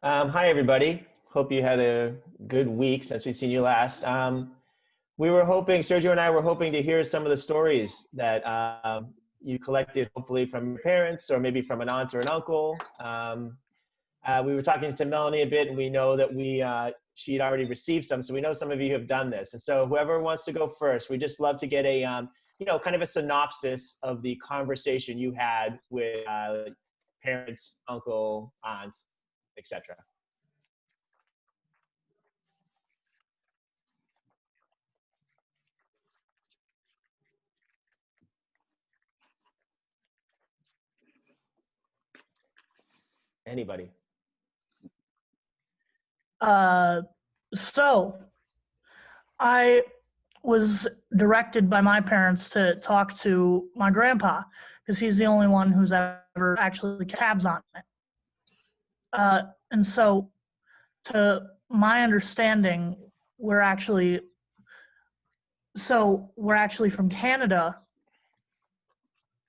Hi, everybody. Hope you had a good week since we've seen you last. We were hoping, Sergio and I were hoping to hear some of the stories that you collected, hopefully from your parents or maybe from an aunt or an uncle. We were talking to Melanie a bit, and we know that she'd already received some, so we know some of you have done this. And so whoever wants to go first, we just love to get a, kind of a synopsis of the conversation you had with parents, uncle, aunt, etc. Anybody? So I was directed by my parents to talk to my grandpa because he's the only one who's ever actually kept tabs on it. And so, to my understanding, we're actually from Canada,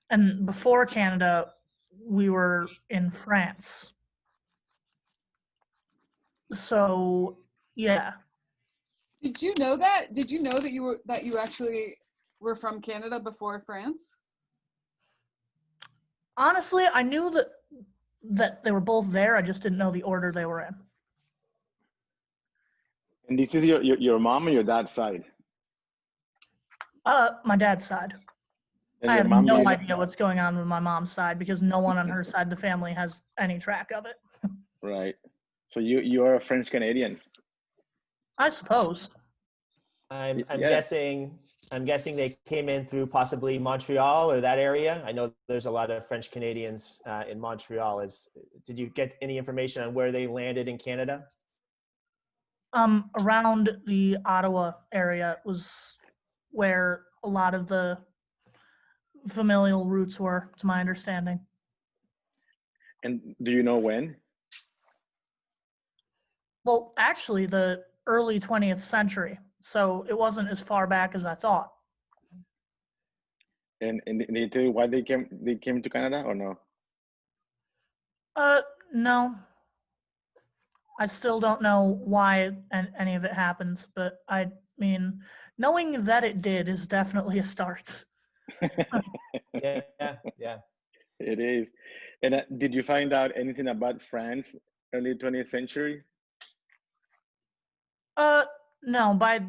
and before Canada, we were in France. So, yeah. Did you know that? Did you know that you actually were from Canada before France? Honestly, I knew that they were both there. I just didn't know the order they were in. And this is your mom or your dad's side? My dad's side. And I your have mom, no idea what's going on with my mom's side because no one on her side of the family has any track of it. Right. So you are a French Canadian. I suppose. I'm guessing they came in through possibly Montreal or that area. I know there's a lot of French Canadians in Montreal. Did you get any information on where they landed in Canada? Around the Ottawa area was where a lot of the familial roots were, to my understanding. And do you know when? Well, actually, the early 20th century. So it wasn't as far back as I thought. And they tell you why they came to Canada or no? No. I still don't know why any of it happened, but I mean, knowing that it did is definitely a start. Yeah. It is. And did you find out anything about France early 20th century? No. By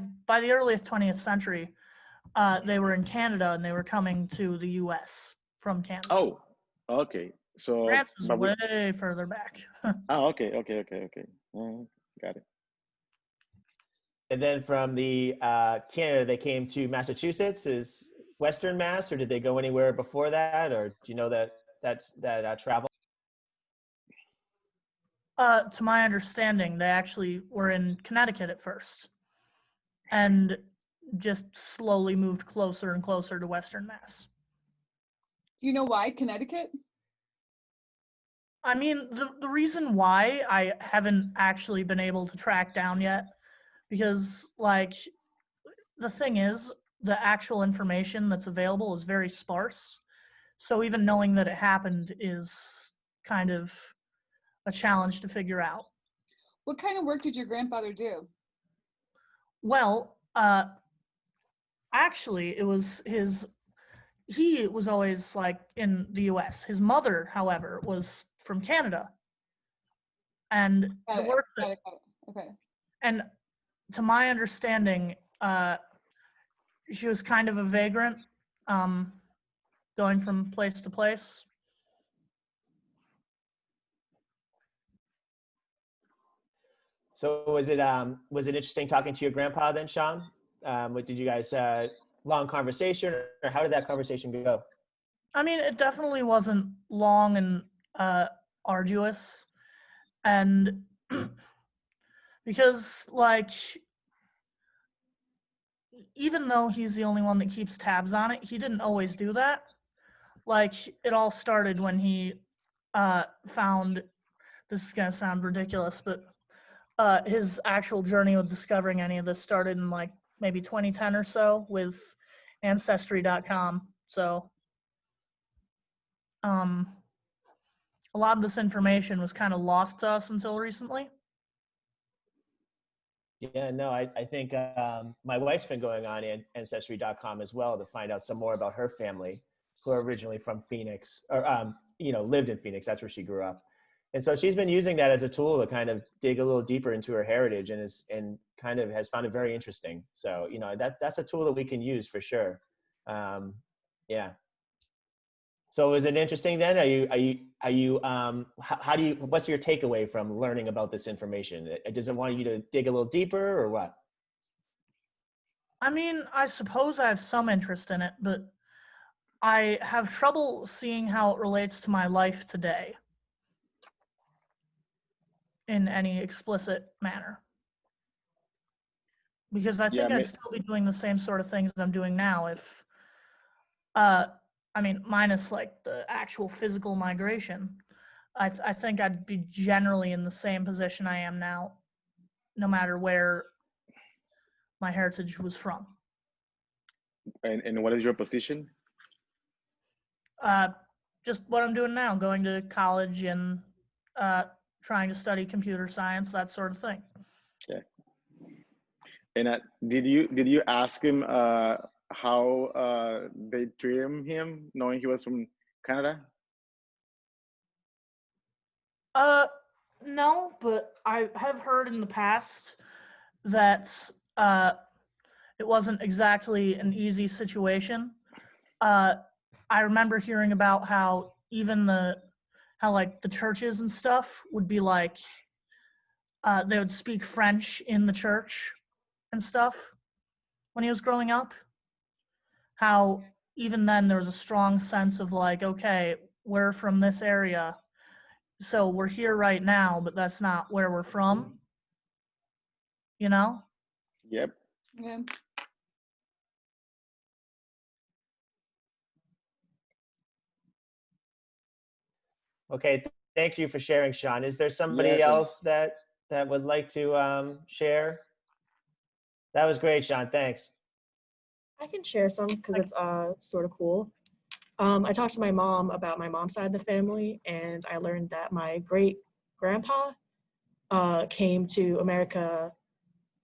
the early 20th century, they were in Canada and they were coming to the U.S. from Canada. Oh, okay. So France is way further back. okay. Got it. And then from the Canada, they came to Massachusetts. Is Western Mass, or did they go anywhere before that, or do you know that travel? To my understanding, they actually were in Connecticut at first, and just slowly moved closer and closer to Western Mass. Do you know why Connecticut? I mean, the reason why I haven't actually been able to track down yet, because, like, the thing is, the actual information that's available is very sparse. So even knowing that it happened is kind of a challenge to figure out. What kind of work did your grandfather do? Well, actually, he was always, like, in the U.S. His mother, however, was from Canada. And the work that... Okay. And to my understanding, she was kind of a vagrant, going from place to place. So was it interesting talking to your grandpa then, Sean? What did you guys long conversation, or how did that conversation go? I mean, it definitely wasn't long and arduous, and because, like, even though he's the only one that keeps tabs on it, he didn't always do that. Like, it all started when he found, this is gonna sound ridiculous, but his actual journey with discovering any of this started in, like, maybe 2010 or so with Ancestry.com. So a a lot of this information was kind of lost to us until recently. Yeah, no, I think my wife's been going on Ancestry.com as well to find out some more about her family, who are originally from Phoenix, or lived in Phoenix. That's where she grew up, and so she's been using that as a tool to kind of dig a little deeper into her heritage, and kind of has found it very interesting. So that's a tool that we can use for sure. Yeah. So is it interesting then? What's your takeaway from learning about this information? Does it want you to dig a little deeper or what? I mean, I suppose I have some interest in it, but I have trouble seeing how it relates to my life today in any explicit manner. Because I think I'd still be doing the same sort of things I'm doing now if, minus like the actual physical migration. I think I'd be generally in the same position I am now, no matter where my heritage was from. And what is your position? Just what I'm doing now, going to college and trying to study computer science, that sort of thing. Yeah. And did you ask him how they treated him, knowing he was from Canada? No, but I have heard in the past that it wasn't exactly an easy situation. I remember hearing about how even the churches and stuff would be like, they would speak French in the church and stuff when he was growing up. How even then there was a strong sense of like, okay, we're from this area, so we're here right now, but that's not where we're from. You know? Yep. Yeah. Okay, thank you for sharing, Sean. Is there somebody else that would like to share? That was great, Sean. Thanks. I can share some because it's sort of cool. I talked to my mom about my mom's side of the family, and I learned that my great-grandpa came to America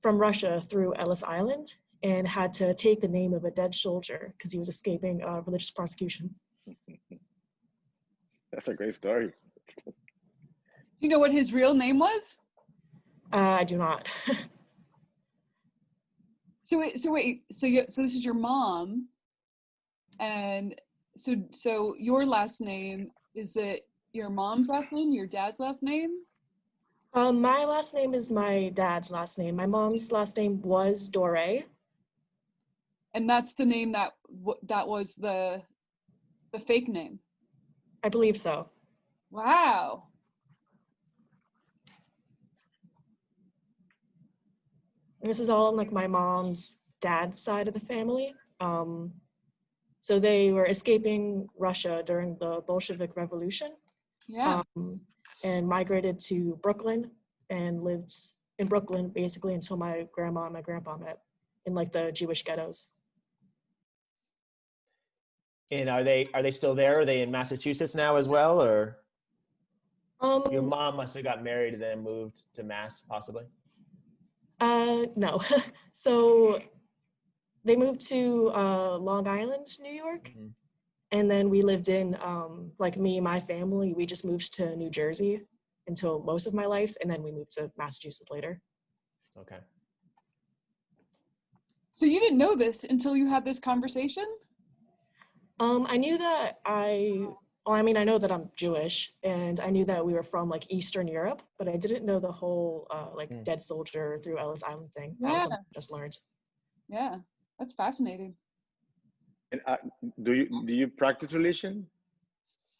from Russia through Ellis Island and had to take the name of a dead soldier because he was escaping religious persecution. That's a great story. Do you know what his real name was? I do not. So this is your mom, and so your last name, is it your mom's last name, your dad's last name? My last name is my dad's last name. My mom's last name was Dore. And that's the name that was the fake name. I believe so. Wow. This is all on like my mom's dad's side of the family. So they were escaping Russia during the Bolshevik Revolution. Yeah. And migrated to Brooklyn and lived in Brooklyn basically until my grandma and my grandpa met in like the Jewish ghettos. And are they still there? Are they in Massachusetts now as well, or your mom must have got married and then moved to Mass, possibly? No. So they moved to Long Island, New York. Mm-hmm. And then we lived in, like me and my family, we just moved to New Jersey until most of my life. And then we moved to Massachusetts later. Okay. So you didn't know this until you had this conversation? I knew that I know that I'm Jewish, and I knew that we were from like Eastern Europe, but I didn't know the whole dead soldier through Ellis Island thing. That was something I just learned. Yeah, that's fascinating. And do you practice religion?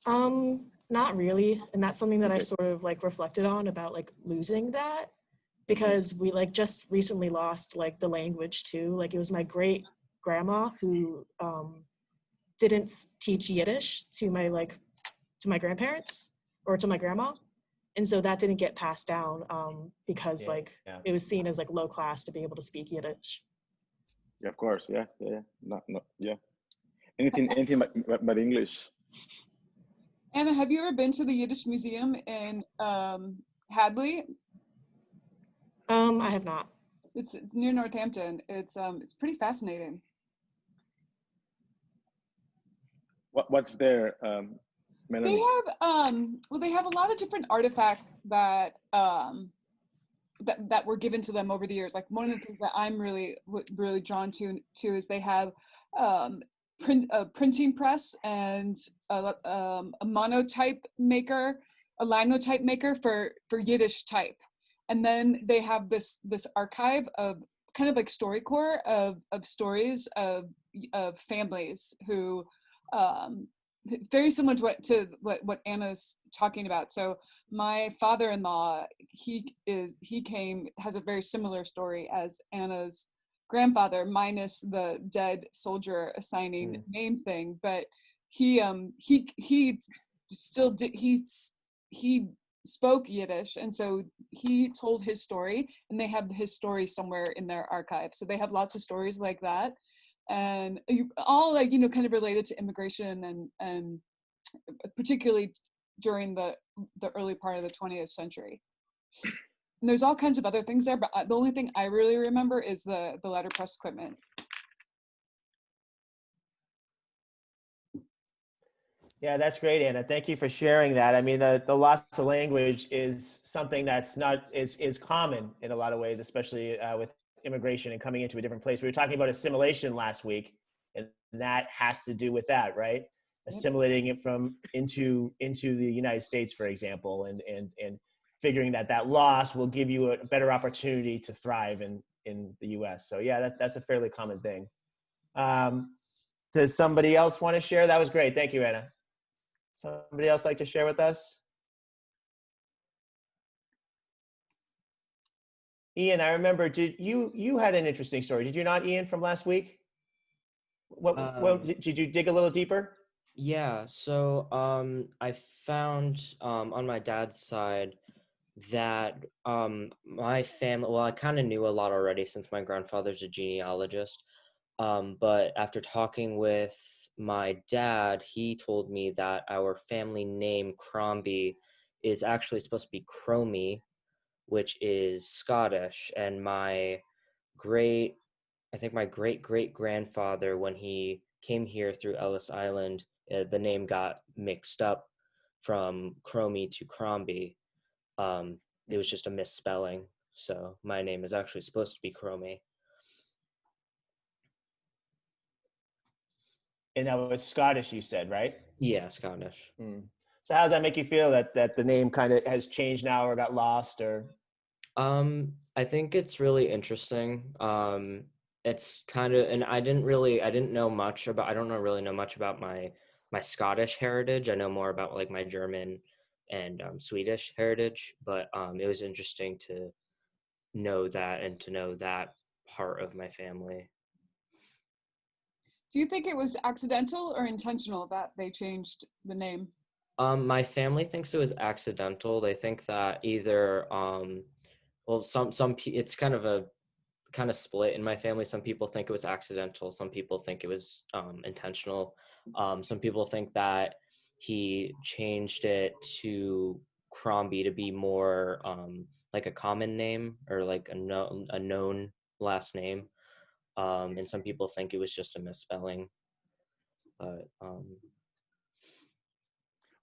Not really, and that's something that I sort of like reflected on about like losing that, because we like just recently lost like the language too. Like it was my great grandma who didn't teach Yiddish to my grandparents or to my grandma, and so that didn't get passed down because it was seen as like low class to be able to speak Yiddish. Yeah, of course. Yeah. Not yeah. Anything but English. Anna, have you ever been to the Yiddish Museum in Hadley? I have not. It's near Northampton. It's pretty fascinating. What's there, They Melanie? have well, they have a lot of different artifacts that that were given to them over the years. Like one of the things that I'm really drawn to is they have a printing press and a monotype maker, a linotype maker for Yiddish type, and then they have this archive of kind of like StoryCorps of stories of families who very similar to what Anna's talking about. So my father-in-law, has a very similar story as Anna's grandfather, minus the dead soldier assigning name thing. But he still did, he spoke Yiddish, and so he told his story, and they have his story somewhere in their archive. So they have lots of stories like that, and all like, you know, kind of related to immigration and particularly during the early part of the 20th century. And there's all kinds of other things there, but the only thing I really remember is the letterpress equipment. Yeah, that's great, Anna. Thank you for sharing that. I mean, the loss of language is something that's not is common in a lot of ways, especially with immigration and coming into a different place. We were talking about assimilation last week, and that has to do with that, right? Assimilating it from into the United States, for example, and figuring that loss will give you a better opportunity to thrive in the U.S. So yeah, that's a fairly common thing. Does somebody else want to share? That was great. Thank you, Anna. Somebody else like to share with us? Ian, I remember, you had an interesting story, did you not, Ian, from last week? What did you dig a little deeper? Yeah, so I found on my dad's side that my family, well, I kind of knew a lot already since my grandfather's a genealogist, but after talking with my dad, he told me that our family name Crombie is actually supposed to be Cromie, which is Scottish, and I think my great-great-grandfather, when he came here through Ellis Island, the name got mixed up from Cromie to Crombie. It was just a misspelling, so my name is actually supposed to be Cromie. And that was Scottish, you said, right? Yeah, Scottish. So how does that make you feel that the name kind of has changed now or got lost or? I think it's really interesting. It's kind of, and I don't really know much about my Scottish heritage. I know more about like my German and Swedish heritage, but it was interesting to know that and to know that part of my family. Do you think it was accidental or intentional that they changed the name? My family thinks it was accidental. They think that either well, it's kind of split in my family. Some people think it was accidental. Some people think it was intentional. Some people think that he changed it to Crombie to be more like a common name or like a known last name. And some people think it was just a misspelling. But Or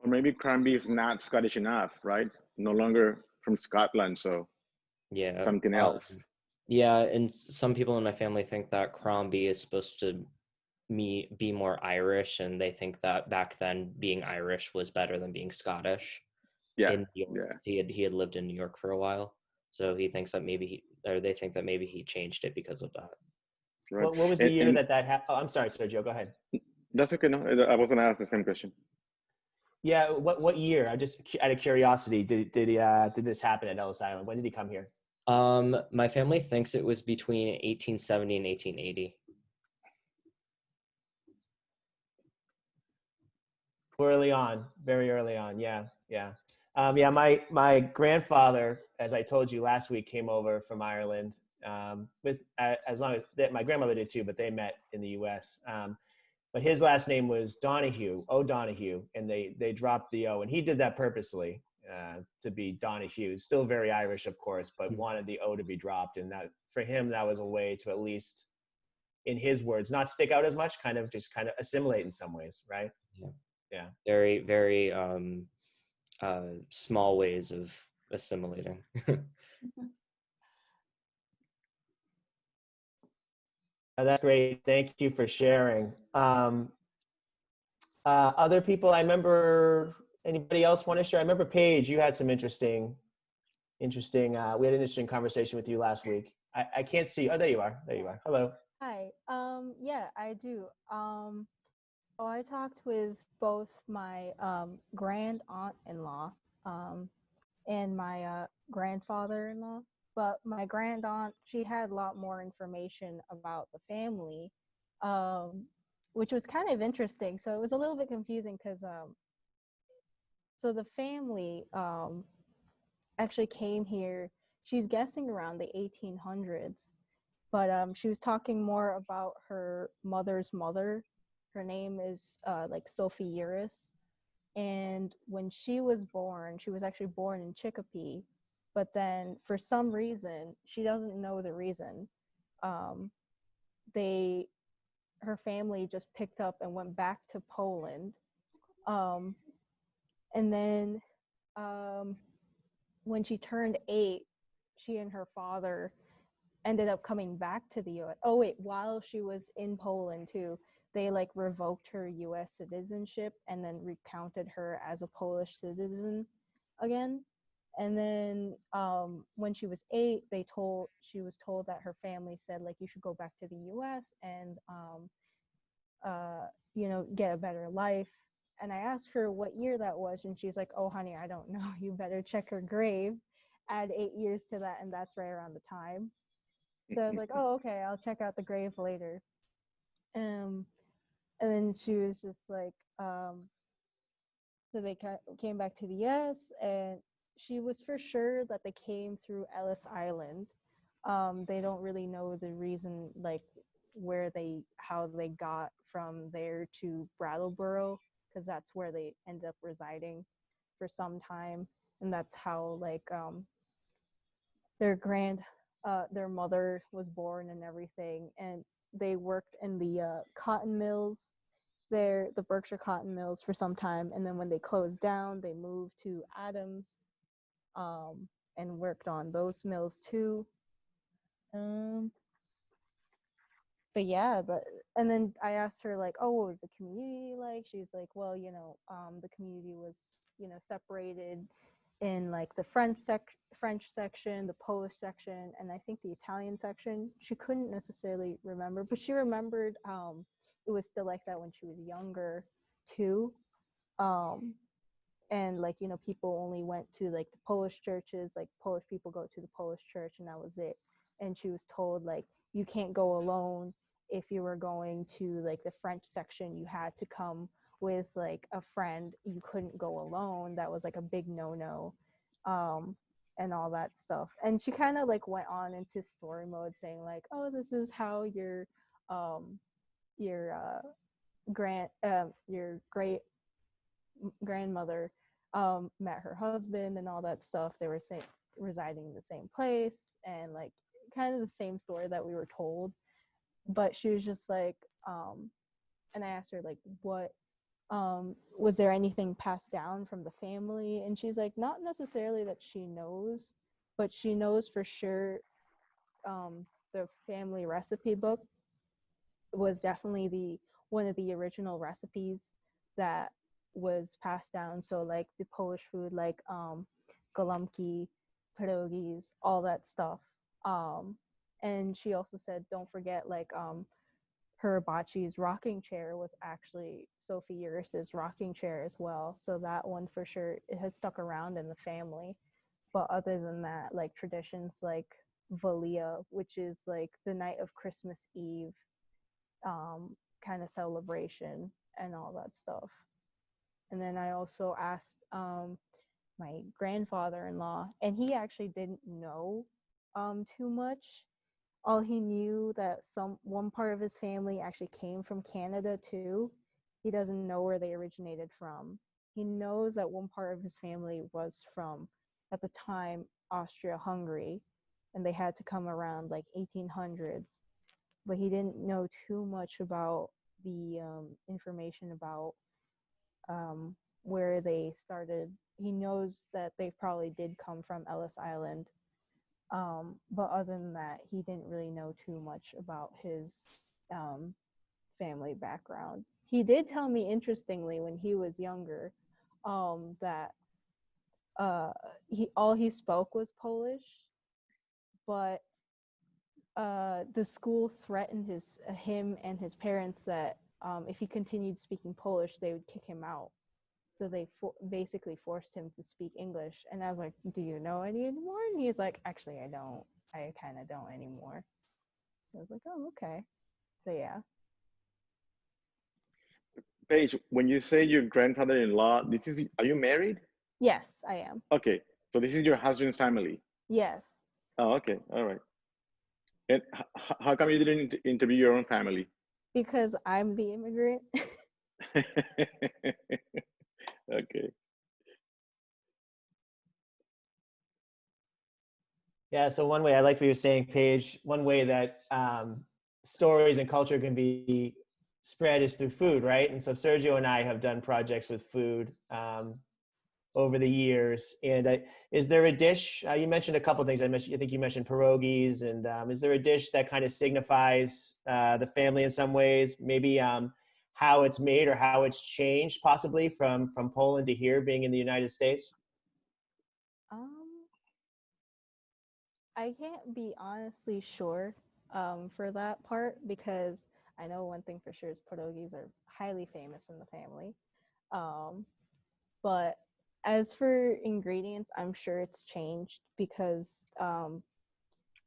maybe Crombie is not Scottish enough, right? No longer from Scotland, so yeah, something else. Yeah, and some people in my family think that Crombie is supposed to be more Irish, and they think that back then being Irish was better than being Scottish. Yeah, In New York. He had lived in New York for a while, so he thinks that they think that maybe he changed it because of that. right. What was the year that happened? Oh, I'm sorry, Sergio, go ahead. That's okay. No, I was gonna ask the same question. Yeah, what year? I just out of curiosity, did this happen at Ellis Island? When did he come here? My family thinks it was between 1870 and 1880. Early on, very early on. Yeah. My grandfather, as I told you last week, came over from Ireland. With as long as my grandmother did too, but they met in the U.S. but his last name was Donahue, O'Donoghue, and they dropped the O, and he did that purposely to be Donahue. Still very Irish, of course, but wanted the O to be dropped, and that for him that was a way to, at least in his words, not stick out as much, kind of assimilate in some ways, right? Yeah. Very, very small ways of assimilating. That's great. Thank you for sharing. Other people, I remember, anybody else want to share? I remember Paige, you had some interesting, we had an interesting conversation with you last week. I can't see. Oh, there you are. There you are. Hello. Hi. Yeah, I do. So I talked with both my grand aunt-in-law and my grandfather-in-law. But my grand aunt, she had a lot more information about the family, which was kind of interesting. So it was a little bit confusing because so the family actually came here. She's guessing around the 1800s. But she was talking more about her mother's mother. Her name is like Sophie Uris. And when she was born, she was actually born in Chicopee. But then for some reason, she doesn't know the reason, her family just picked up and went back to Poland. And then when she turned 8, she and her father ended up coming back to the US. Oh wait, while she was in Poland too, they like revoked her US citizenship and then recounted her as a Polish citizen again. And then when she was 8, she was told that her family said like you should go back to the US and get a better life. And I asked her what year that was, and she's like, "Oh honey, I don't know. You better check her grave. Add 8 years to that, and that's right around the time." So I was like, "Oh, okay, I'll check out the grave later." And then she was just like, so they came back to the US, and she was for sure that they came through Ellis Island. They don't really know the reason, like how they got from there to Brattleboro, because that's where they ended up residing for some time, and that's how like their mother was born and everything. And they worked in the cotton mills there, the Berkshire cotton mills, for some time, and then when they closed down, they moved to Adams and worked on those mills too. But yeah, and then I asked her like, "Oh, what was the community like?" She's like, "Well, the community was, separated in like the French section, the Polish section, and I think the Italian section." She couldn't necessarily remember, but she remembered it was still like that when she was younger too. And like, people only went to like the Polish churches, like Polish people go to the Polish church, and that was it. And she was told like, you can't go alone. If you were going to like the French section, you had to come with like a friend. You couldn't go alone. That was like a big no-no, and all that stuff. And she kind of like went on into story mode saying like, "Oh, this is how your great grandmother met her husband and all that stuff. They were residing in the same place, and like kind of the same story that we were told." But she was just like, and I asked her like, what was there anything passed down from the family? And she's like, not necessarily that she knows, but she knows for sure the family recipe book was definitely one of the original recipes that was passed down. So like the Polish food, like golumki, pierogies, all that stuff. And she also said, don't forget, like her Bachi's rocking chair was actually Sophie Uris's rocking chair as well. So that one for sure, it has stuck around in the family. But other than that, like traditions like Valia, which is like the night of Christmas Eve kind of celebration and all that stuff. And then I also asked my grandfather-in-law, and he actually didn't know too much. All he knew that one part of his family actually came from Canada too. He doesn't know where they originated from. He knows that one part of his family was from, at the time, Austria-Hungary, and they had to come around like 1800s. But he didn't know too much about the information about where they started. He knows that they probably did come from Ellis Island, but other than that, he didn't really know too much about his family background. He did tell me, interestingly, when he was younger, that all he spoke was Polish, but the school threatened him and his parents that if he continued speaking Polish, they would kick him out. So they basically forced him to speak English. And I was like, do you know any anymore? And he's like, actually, I don't. I kind of don't anymore. I was like, oh, okay. So yeah. Paige, when you say your grandfather-in-law, are you married? Yes, I am. Okay, so this is your husband's family. Yes. Oh, okay, all right. And how come you didn't interview your own family? Because I'm the immigrant. Okay. Yeah, so one way, I like what you're saying, Paige, one way that stories and culture can be spread is through food, right? And so Sergio and I have done projects with food over the years. And is there a dish, you mentioned a couple things, I think you mentioned pierogies, and is there a dish that kind of signifies the family in some ways, maybe how it's made or how it's changed possibly from Poland to here being in the United States? I can't be honestly sure for that part, because I know one thing for sure is pierogies are highly famous in the family. But as for ingredients, I'm sure it's changed because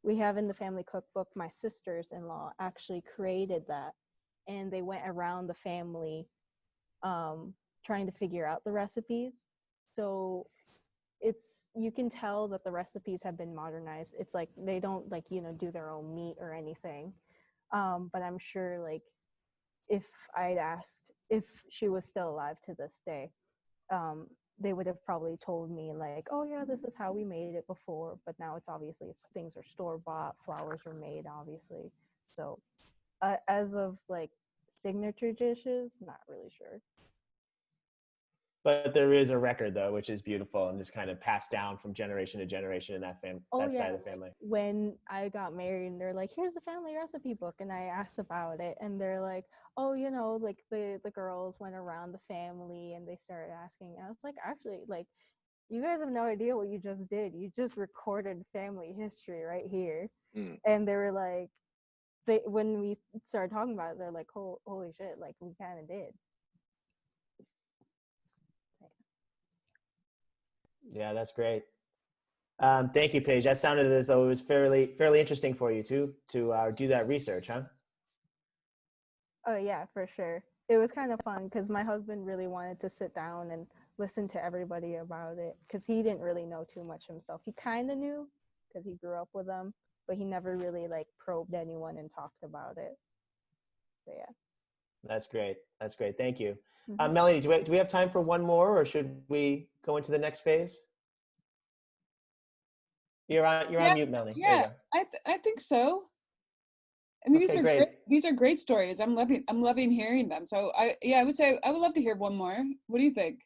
we have in the family cookbook, my sisters-in-law actually created that, and they went around the family trying to figure out the recipes. So you can tell that the recipes have been modernized. It's like they don't do their own meat or anything. But I'm sure like if I'd asked if she was still alive to this day, they would have probably told me like, oh yeah, this is how we made it before, but now things are store-bought, flours are made obviously. So as of like signature dishes, not really sure. But there is a record though, which is beautiful and just kind of passed down from generation to generation in that side of the family. When I got married and they're like, here's the family recipe book, and I asked about it, and they're like, oh, like the girls went around the family and they started asking. I was like, actually, like, you guys have no idea what you just did. You just recorded family history right here. And they were like, when we started talking about it, they're like, holy shit, like we kind of did. Yeah, that's great. Thank you, Paige. That sounded as though it was fairly interesting for you to do that research, huh? Oh yeah, for sure. It was kind of fun because my husband really wanted to sit down and listen to everybody about it, because he didn't really know too much himself. He kind of knew because he grew up with them, but he never really like probed anyone and talked about it. So yeah. That's great. That's great. Thank you. Mm-hmm. Melanie, do we have time for one more, or should we go into the next phase? You're on mute, Melanie. Yeah, I think so. I mean, these are great stories. I'm loving hearing them. So I would say I would love to hear one more. What do you think?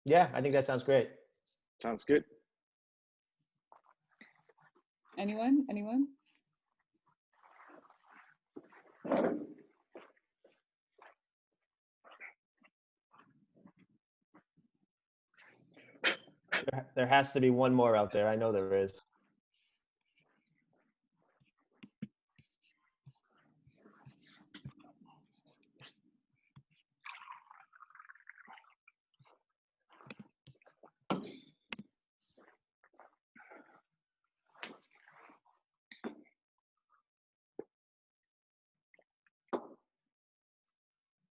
Yeah, I think that sounds great. Sounds good. Anyone? There has to be one more out there. I know there is.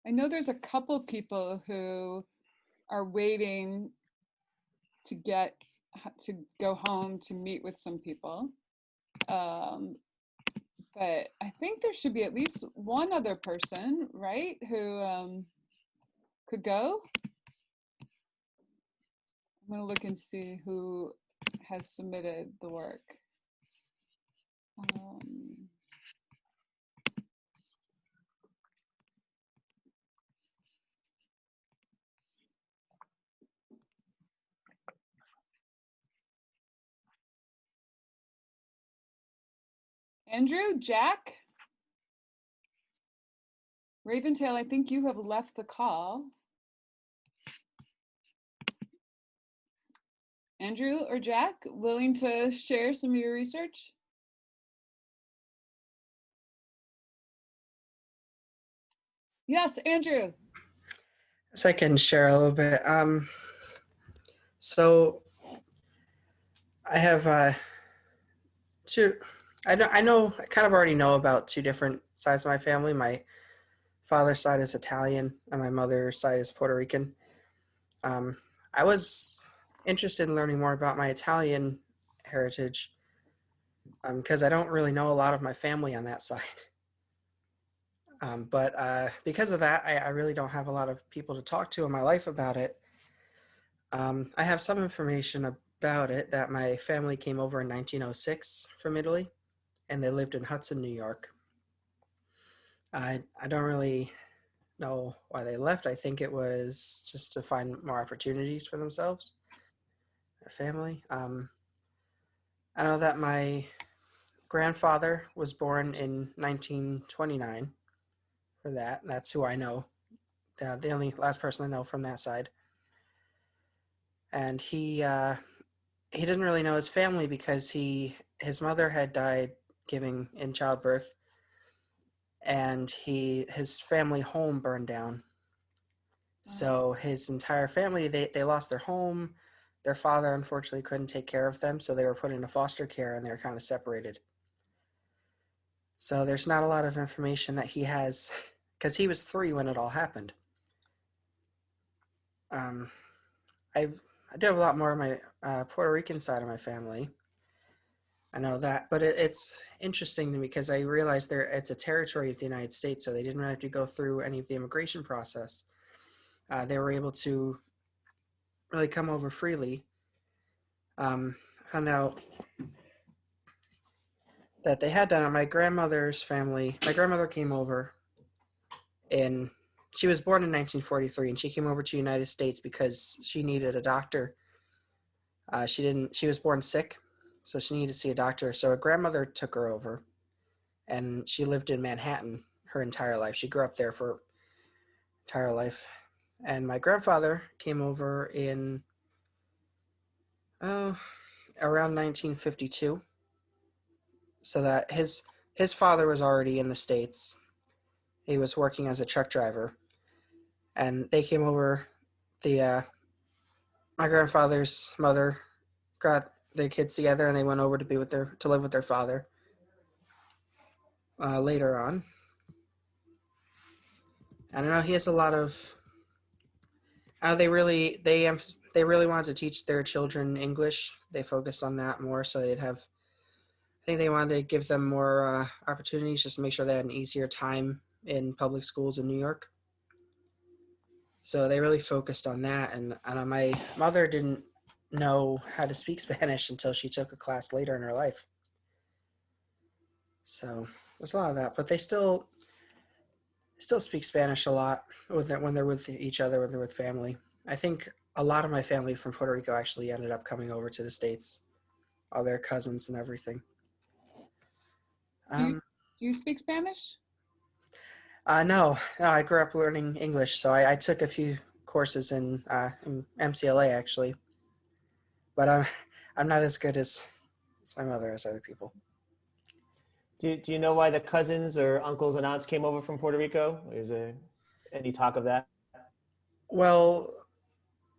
I know there's a couple people who are waiting to go home to meet with some people. But I think there should be at least one other person, right, who could go. I'm gonna look and see who has submitted the work. Andrew, Jack, Raventail, I think you have left the call. Andrew or Jack, willing to share some of your research? Yes, Andrew. So I can share a little bit. So I have two. I kind of already know about two different sides of my family. My father's side is Italian, and my mother's side is Puerto Rican. I was interested in learning more about my Italian heritage because I don't really know a lot of my family on that side. But because of that, I really don't have a lot of people to talk to in my life about it. I have some information about it that my family came over in 1906 from Italy, and they lived in Hudson, New York. I don't really know why they left. I think it was just to find more opportunities for themselves, their family. I know that my grandfather was born in 1929 for that. That's who I know. The only last person I know from that side. And he didn't really know his family because his mother had died giving in childbirth, and his family home burned down. So his entire family, they lost their home. Their father unfortunately couldn't take care of them, so they were put into foster care and they were kind of separated. So there's not a lot of information that he has because he was 3 when it all happened. I do have a lot more of my Puerto Rican side of my family. I know that, but it's interesting to me because I realized it's a territory of the United States, so they didn't really have to go through any of the immigration process. They were able to really come over freely. Found out that they had done my grandmother's family. My grandmother came over she was born in 1943, and she came over to the United States because she needed a doctor. She was born sick, so she needed to see a doctor. So her grandmother took her over, and she lived in Manhattan her entire life. She grew up there for her entire life. And my grandfather came over in around 1952. So that his father was already in the States. He was working as a truck driver, and they came over. My grandfather's mother got their kids together, and they went over to live with their father. Later on, I don't know. He has a lot of. They really wanted to teach their children English. They focused on that more, so they'd have. I think they wanted to give them more opportunities, just to make sure they had an easier time in public schools in New York. So they really focused on that, and my mother didn't know how to speak Spanish until she took a class later in her life. So there's a lot of that, but they still speak Spanish a lot when they're with each other, when they're with family. I think a lot of my family from Puerto Rico actually ended up coming over to the States, all their cousins and everything. Do you speak Spanish? No, I grew up learning English, so I took a few courses in MCLA actually, but I'm not as good as my mother as other people. Do you know why the cousins or uncles and aunts came over from Puerto Rico? Is there any talk of that? Well,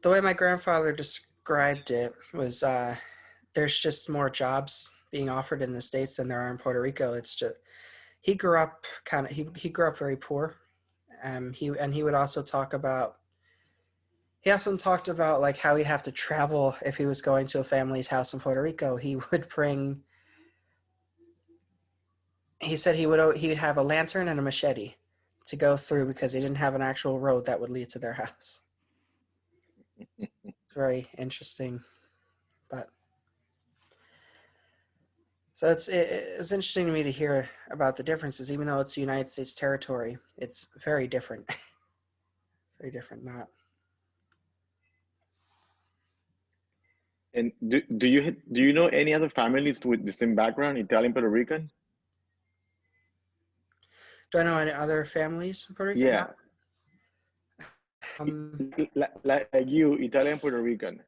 the way my grandfather described it was there's just more jobs being offered in the States than there are in Puerto Rico. It's just he grew up he grew up very poor. He would also talk about like how he'd have to travel if he was going to a family's house in Puerto Rico. He he said he'd have a lantern and a machete to go through because they didn't have an actual road that would lead to their house. It's very interesting, but so it's interesting to me to hear about the differences, even though it's United States territory. It's very different, very different. Not. And do you know any other families with the same background, Italian, Puerto Rican? Do I know any other families in Puerto Rico? Yeah, like you, Italian, Puerto Rican.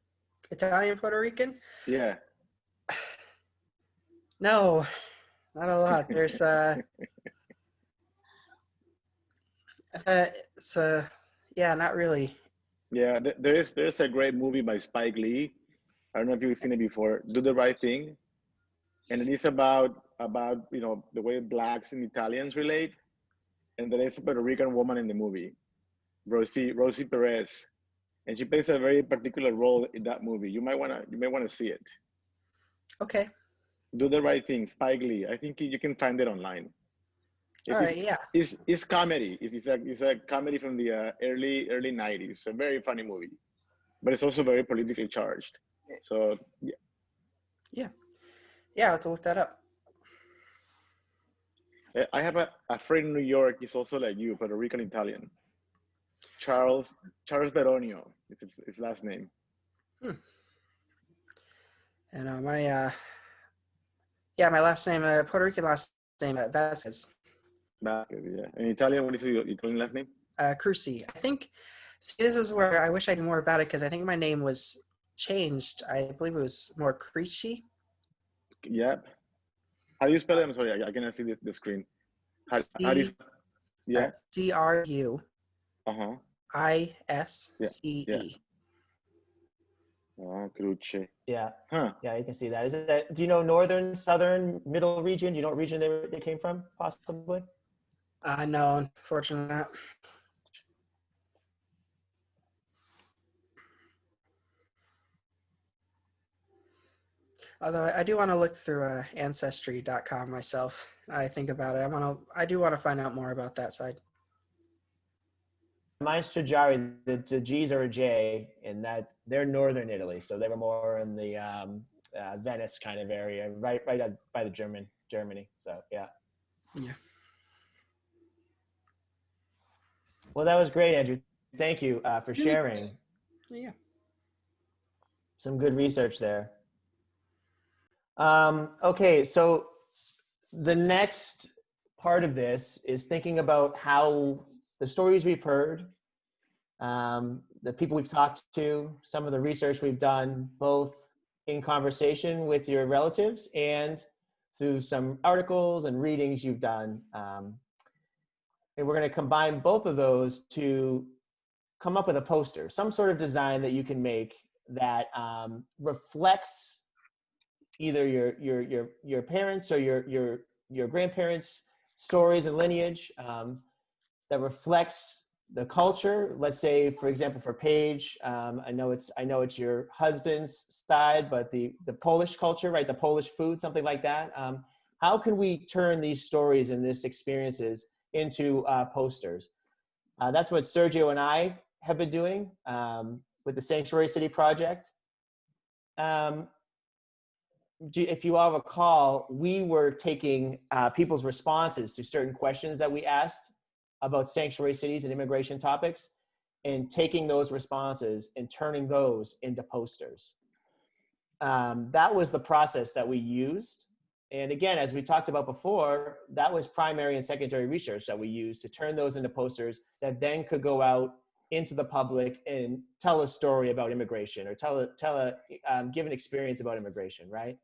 Italian Puerto Rican? Yeah. No, not a lot. There's yeah, not really. Yeah, there's a great movie by Spike Lee. I don't know if you've seen it before. Do the Right Thing, and it is about the way blacks and Italians relate, and there is a Puerto Rican woman in the movie, Rosie Perez, and she plays a very particular role in that movie. You might wanna see it. Okay. Do the Right Thing, Spike Lee. I think you can find it online. All right. Yeah. It's comedy. It's a comedy from the early 90s. A very funny movie, but it's also very politically charged. So Yeah. Yeah. I have to look that up. I have a friend in New York. He's also like you, Puerto Rican Italian. Charles Veronio. It's his last name. And my last name, Puerto Rican last name, Vasquez. Vasquez, yeah. In Italian, what is your Italian last name? Cruci. I think. See, this is where I wish I knew more about it because I think my name was changed. I believe it was more Cruci. Yep. How do you spell it? I'm sorry, I cannot see the screen. How do you? Yeah. CRUISCE. Yeah. Oh, Cruce. Yeah. Huh. Yeah, you can see that. Is it that? Do you know northern, southern, middle region? Do you know what region they came from, possibly? No, unfortunately not. Although I do want to look through ancestry.com myself. Now I think about it. I do want to find out more about that side. Mine's Trajari. The G's are a J, and that they're northern Italy, so they were more in the Venice kind of area, right by the Germany. So yeah. Yeah. Well, that was great, Andrew. Thank you for sharing. Yeah. Some good research there. Okay, so the next part of this is thinking about how the stories we've heard, the people we've talked to, some of the research we've done, both in conversation with your relatives and through some articles and readings you've done. And we're going to combine both of those to come up with a poster, some sort of design that you can make that reflects either your parents or your grandparents' stories and lineage, that reflects the culture. Let's say, for example, for Paige, I know it's your husband's side, but the Polish culture, right? The Polish food, something like that. How can we turn these stories and these experiences into posters? That's what Sergio and I have been doing with the Sanctuary City Project. If you all recall, we were taking people's responses to certain questions that we asked about sanctuary cities and immigration topics, and taking those responses and turning those into posters. That was the process that we used. And again, as we talked about before, that was primary and secondary research that we used to turn those into posters that then could go out into the public and tell a story about immigration, or give an experience about immigration, right?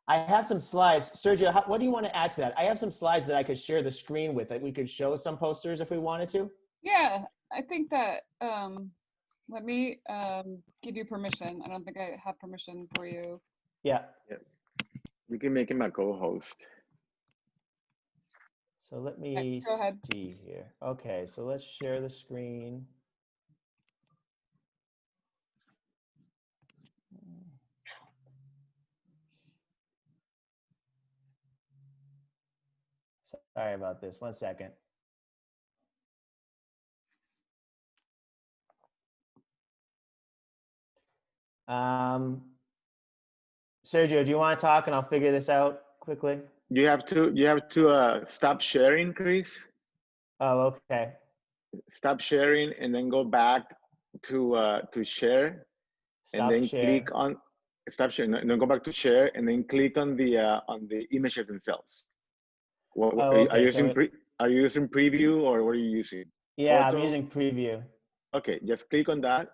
I have some slides. Sergio, what do you want to add to that? I have some slides that I could share the screen with, that we could show some posters if we wanted to. Yeah, I think that, let me give you permission. I don't think I have permission for you. Yeah. You can make him a co-host. So let me go ahead. see here. Okay, so let's share the screen. Sorry about this. 1 second. Sergio, do you want to talk and I'll figure this out quickly? You have to stop sharing, Chris. Oh, okay. Stop sharing and then go back to share, and Stop then share. click on stop sharing. No, go back to share and then click on the images themselves. What, Oh, are you okay. using So are you using preview, or what are you using? yeah, I'm Photo? using preview. Okay, just click on that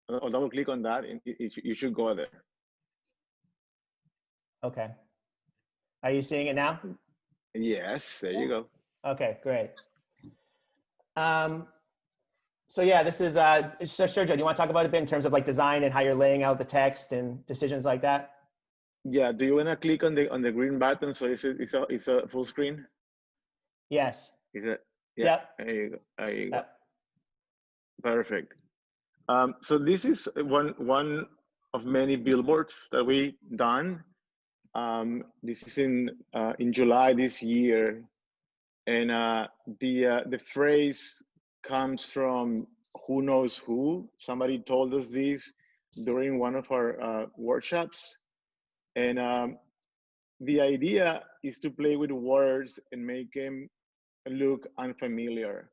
or double click on that, and you should go there. Okay. Are you seeing it now? Yes, there you go. Okay, great. So yeah, this is so Sergio, do you want to talk about it a bit in terms of like design and how you're laying out the text and decisions like that? Yeah, do you want to click on the green button so it's a full screen? Yes. Is it? Yeah. Yep. There you go. There you go. Yep. Perfect. So this is one of many billboards that we done. This is in July this year, and the phrase comes from who knows who. Somebody told us this during one of our workshops, and the idea is to play with words and make them look unfamiliar.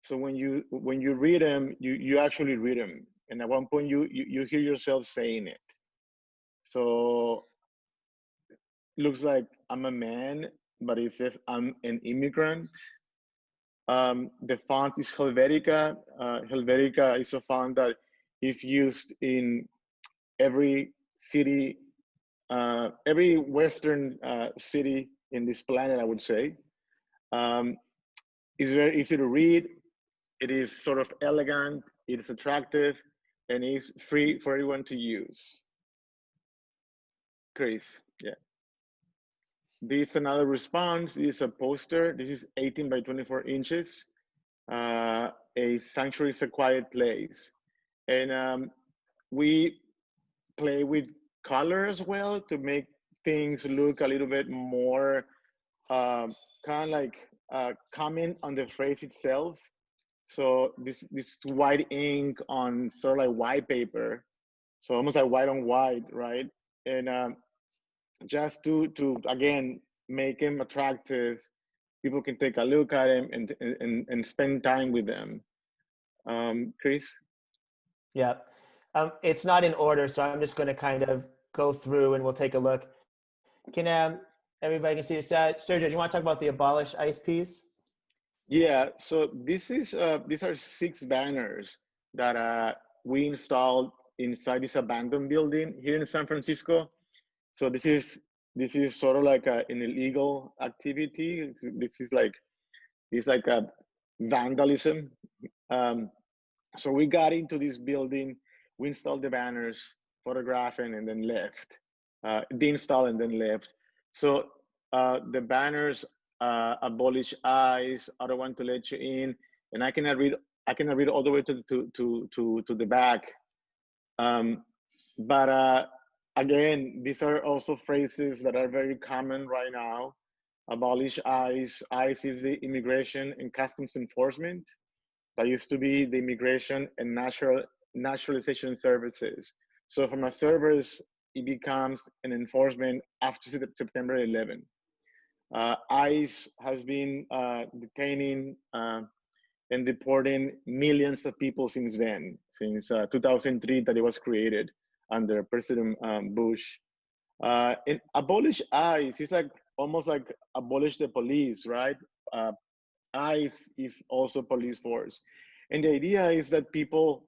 So when you read them, you actually read them, and at one point you hear yourself saying it. So looks like I'm a man, but it says I'm an immigrant. The font is Helvetica. Helvetica is a font that is used in every city, every Western city in this planet, I would say. It's very easy to read. It is sort of elegant, it is attractive, and it's free for everyone to use. Chris, yeah. This is another response. This is a poster. This is 18 by 24 inches. A sanctuary is a quiet place. And we play with color as well to make things look a little bit more kind of like comment on the phrase itself. So this white ink on sort of like white paper, so almost like white on white, right? And just to again make them attractive, people can take a look at them and spend time with them. Chris? Yeah. It's not in order, so I'm just going to kind of go through and we'll take a look. Can everybody can see this? Sergio, do you want to talk about the abolish ICE piece? Yeah. So these are 6 banners that we installed inside this abandoned building here in San Francisco. So this is sort of like an illegal activity. This is like a vandalism. So we got into this building, we installed the banners, photographing, and then left. Deinstall and then left. So the banners abolish ICE. I don't want to let you in, and I cannot read all the way to the back. But again, these are also phrases that are very common right now. Abolish ICE. ICE is the Immigration and Customs Enforcement. That used to be the Immigration and Naturalization Services. So from a service, it becomes an enforcement after September 11. ICE has been detaining and deporting millions of people since then, since 2003 that it was created under President Bush. And abolish ICE is like almost like abolish the police, right? ICE is also police force, and the idea is that people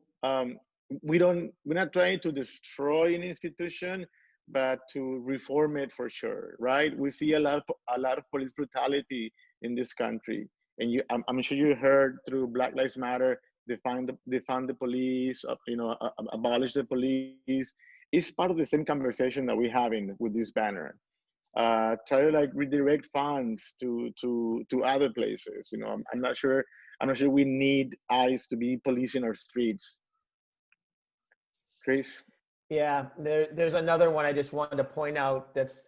we're not trying to destroy an institution, but to reform it for sure, right? We see a lot of police brutality in this country, and I'm sure you heard through Black Lives Matter, defund the police, abolish the police. It's part of the same conversation that we're having with this banner. Try to like redirect funds to other places. I'm not sure we need ICE to be policing our streets. Chris? Yeah, there's another one I just wanted to point out that's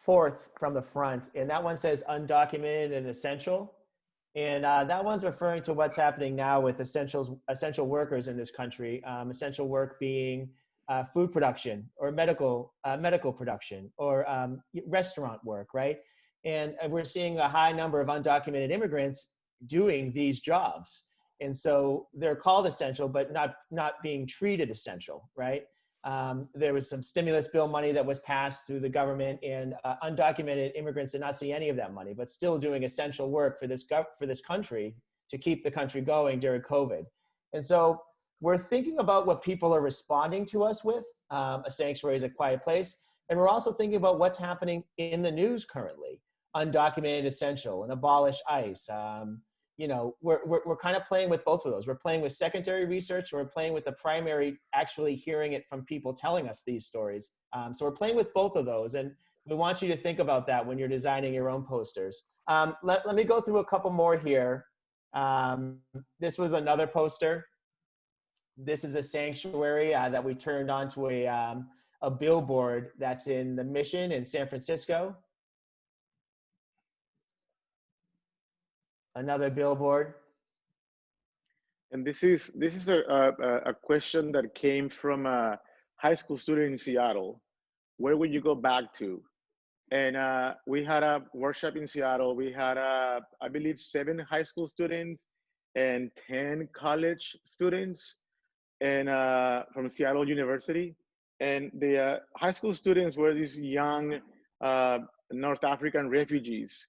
fourth from the front, and that one says undocumented and essential. And that one's referring to what's happening now with essential workers in this country. Essential work being food production or medical production or restaurant work, right? And we're seeing a high number of undocumented immigrants doing these jobs, and so they're called essential, but not being treated essential, right? There was some stimulus bill money that was passed through the government, and undocumented immigrants did not see any of that money, but still doing essential work for this country to keep the country going during COVID. And so we're thinking about what people are responding to us with. A sanctuary is a quiet place. And we're also thinking about what's happening in the news currently. Undocumented essential and abolish ICE. You know, we're kind of playing with both of those. We're playing with secondary research, and we're playing with the primary, actually hearing it from people telling us these stories. So we're playing with both of those, and we want you to think about that when you're designing your own posters. Let me go through a couple more here. This was another poster. This is a sanctuary that we turned onto a billboard that's in the Mission in San Francisco. Another billboard. And this is a question that came from a high school student in Seattle. Where would you go back to? And we had a workshop in Seattle. We had, I believe, 7 high school students and 10 college students, and from Seattle University. And the high school students were these young North African refugees,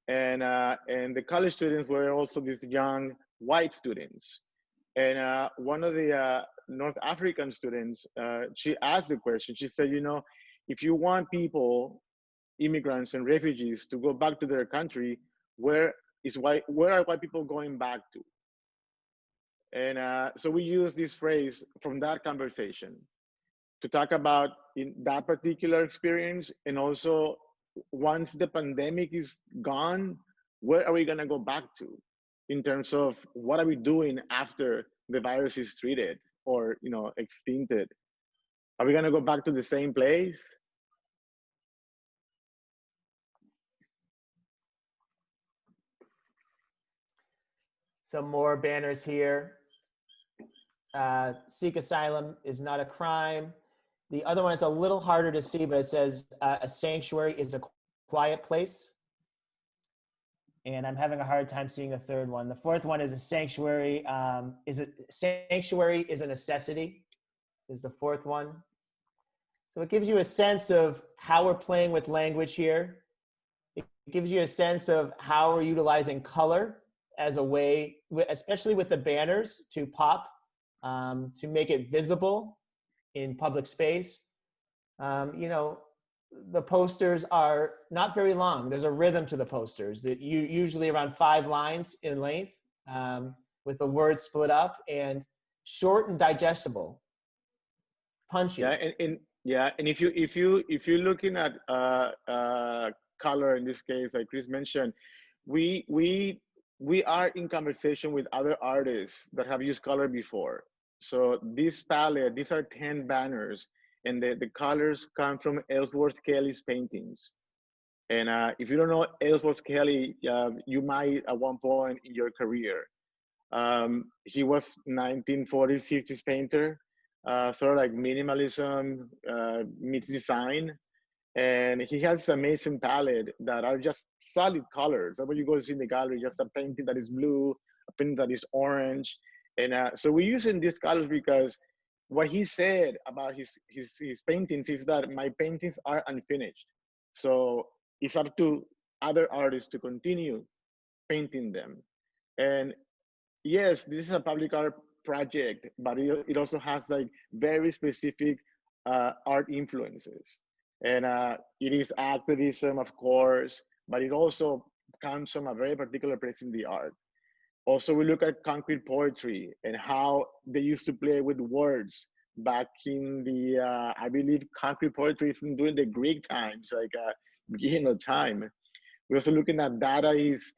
and the college students were also these young white students. And one of the North African students, she asked the question. She said, you know, if you want people, immigrants and refugees, to go back to their country, where are white people going back to? And so we use this phrase from that conversation to talk about in that particular experience, and also once the pandemic is gone, where are we going to go back to in terms of what are we doing after the virus is treated or, you know, extincted? Are we going to go back to the same place? Some more banners here. Seek asylum is not a crime. The other one is a little harder to see, but it says a sanctuary is a quiet place. And I'm having a hard time seeing the third one. The fourth one is a sanctuary. Sanctuary is a necessity, is the fourth one. So it gives you a sense of how we're playing with language here. It gives you a sense of how we're utilizing color as a way, especially with the banners, to pop, to make it visible in public space. You know, the posters are not very long. There's a rhythm to the posters that usually around 5 lines in length, with the words split up, and short and digestible, punchy. Yeah, and if you're looking at color in this case, like Chris mentioned, we are in conversation with other artists that have used color before. So this palette, these are 10 banners, and the colors come from Ellsworth Kelly's paintings. And if you don't know Ellsworth Kelly, you might at one point in your career. He was 1940s, 50s painter, sort of like minimalism meets design. And he has this amazing palette that are just solid colors. So when you go see in the gallery, just a painting that is blue, a painting that is orange. And so we're using these colors because what he said about his paintings is that my paintings are unfinished. So it's up to other artists to continue painting them. And yes, this is a public art project, but it also has like very specific art influences. And it is activism, of course, but it also comes from a very particular place in the art. Also, we look at concrete poetry and how they used to play with words back in the, I believe concrete poetry is during the Greek times, like beginning of time. We're also looking at Dadaist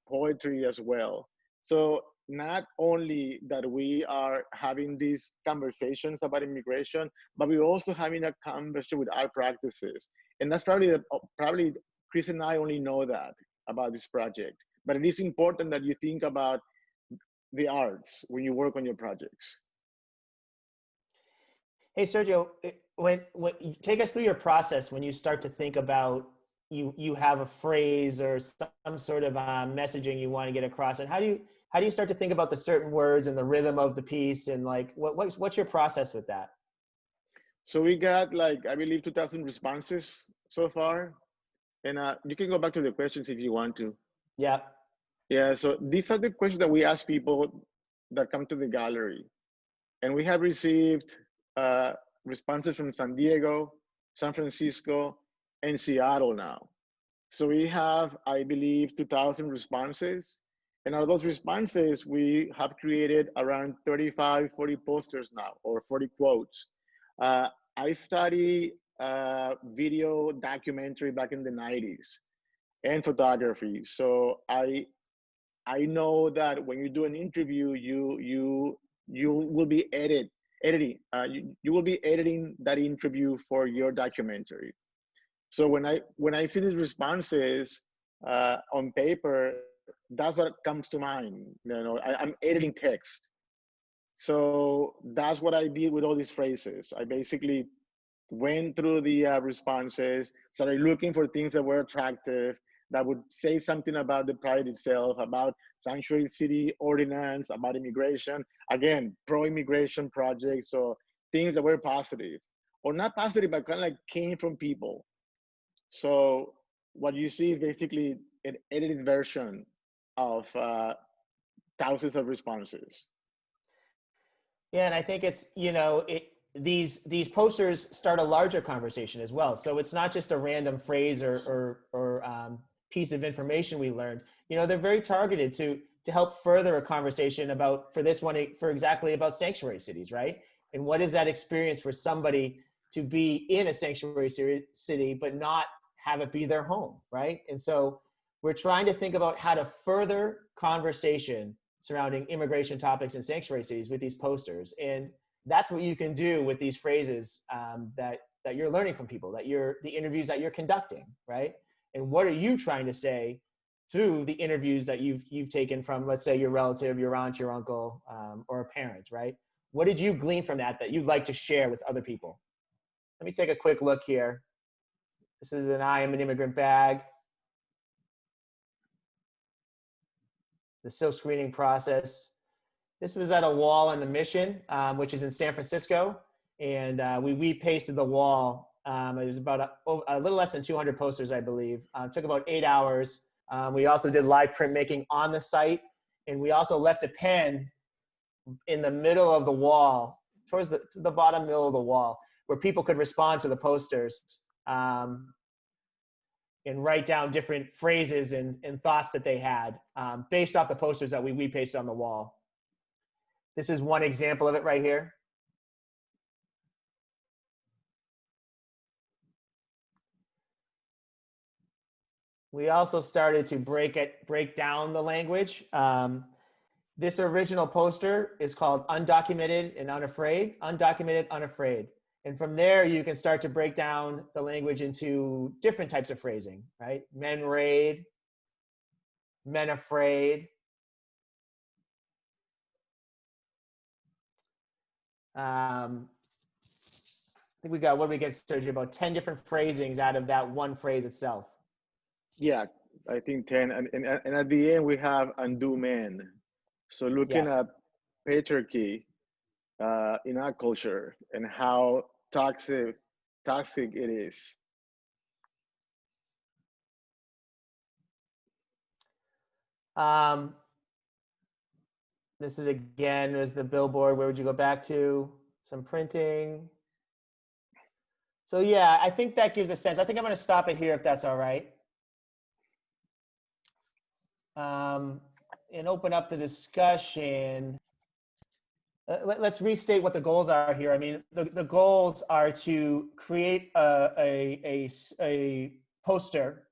poetry as well. So not only that we are having these conversations about immigration, but we're also having a conversation with our practices. And that's probably Chris and I only know that about this project. But it is important that you think about the arts when you work on your projects. Hey, Sergio, when take us through your process when you start to think about you have a phrase or some sort of messaging you want to get across, and how do you start to think about the certain words and the rhythm of the piece, and like what's your process with that? So we got like, I believe 2,000 responses so far. And you can go back to the questions if you want to. Yeah. Yeah, so these are the questions that we ask people that come to the gallery. And we have received responses from San Diego, San Francisco, and Seattle now. So we have, I believe, 2,000 responses. And out of those responses, we have created around 35, 40 posters now, or 40 quotes. I study video documentary back in the 90s and photography. So I know that when you do an interview, you will be editing. You will be editing that interview for your documentary. So when I see these responses on paper, that's what comes to mind. You know, I'm editing text. So that's what I did with all these phrases. I basically went through the responses, started looking for things that were attractive, that would say something about the project itself, about sanctuary city ordinance, about immigration, again, pro-immigration projects, so things that were positive, or not positive, but kind of like came from people. So what you see is basically an edited version of thousands of responses. Yeah, and I think it's, these posters start a larger conversation as well. So it's not just a random phrase or piece of information we learned. They're very targeted to help further a conversation about, for this one, for exactly about sanctuary cities, right? And what is that experience for somebody to be in a sanctuary city but not have it be their home, right? And so we're trying to think about how to further conversation surrounding immigration topics in sanctuary cities with these posters. And that's what you can do with these phrases that you're learning from people, the interviews that you're conducting, right? And what are you trying to say through the interviews that you've taken from, let's say, your relative, your aunt, your uncle, or a parent, right? What did you glean from that you'd like to share with other people? Let me take a quick look here. This is an I am an immigrant bag. The silk screening process. This was at a wall in the Mission, which is in San Francisco. And we pasted the wall. It was about a little less than 200 posters, I believe. It took about 8 hours. We also did live printmaking on the site. And we also left a pen in the middle of the wall, towards the bottom middle of the wall, where people could respond to the posters and write down different phrases and thoughts that they had based off the posters that we pasted on the wall. This is one example of it right here. We also started to break down the language. This original poster is called Undocumented and Unafraid, Undocumented, Unafraid. And from there, you can start to break down the language into different types of phrasing, right? Men raid, men afraid. I think we got, what did we get, Sergio, about 10 different phrasings out of that one phrase itself. Yeah, I think 10. And at the end, we have undo men. So looking at patriarchy in our culture and how toxic it is. This is again, was the billboard. Where would you go back to? Some printing. So yeah, I think that gives a sense. I think I'm going to stop it here if that's all right. And open up the discussion. Let's restate what the goals are here. I mean, the goals are to create a poster